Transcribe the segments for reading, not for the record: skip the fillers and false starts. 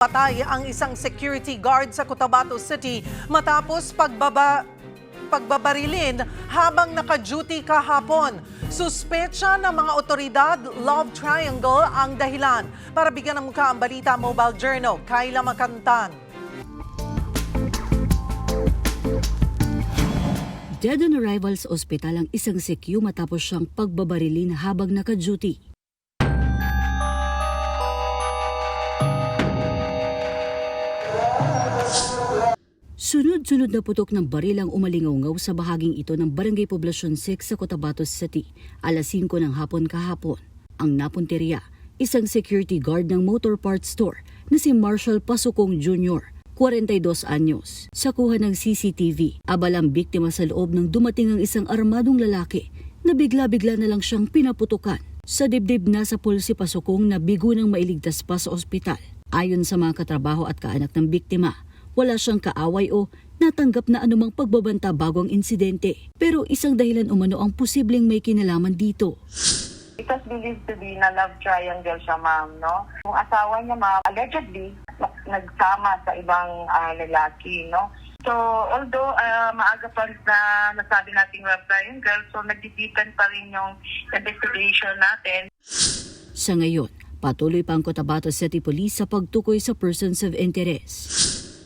Patay ang isang security guard sa Cotabato City matapos pagbabarilin habang naka-duty kahapon. Suspecha ng mga otoridad, love triangle ang dahilan. Para bigyan ng mukha ang balita, Mobile Journal, Kayla Makantan. Dead on arrival sa ospital ang isang CQ matapos siyang pagbabarilin habang naka-duty. Sunod-sunod na putok ng baril ang umalingaw sa bahaging ito ng Barangay Poblacion 6 sa Cotabato City, alas 5 ng hapon kahapon. Ang napunteriya, isang security guard ng motor parts store na si Marshall Pasukong Jr., 42 anyos. Sa kuha ng CCTV, abalang biktima sa loob ng dumating ang isang armadong lalaki na bigla-bigla na lang siyang pinaputukan. Sa dibdib na sa si Pasukong na bigo nang mailigtas pa sa ospital. Ayon sa mga katrabaho at kaanak ng biktima, wala siyang kaaway o natanggap na anumang pagbabanta bago ang insidente. Pero isang dahilan umano ang posibleng may kinalaman dito. It was believed to be na love triangle siya, ma'am, no? Yung asawa niya, ma'am, allegedly, nagsama sa ibang lalaki, no? So, although maaga pa na nasabi natin love triangle, so nagdidikan pa rin yung investigation natin. Sa ngayon, patuloy pa ang Cotabato City Police sa pagtukoy sa persons of interest.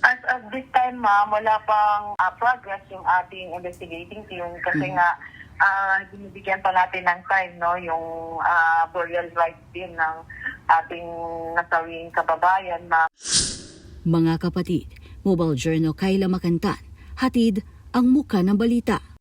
As of this time, ma'am, wala pang progress yung ating investigating team kasi nga binibigyan pa natin ng time, no, yung burial rites din ng ating nasawing kababayan, ma'am. Mga kapatid, Mobile Journal, Kayla Makantan, hatid ang muka ng balita.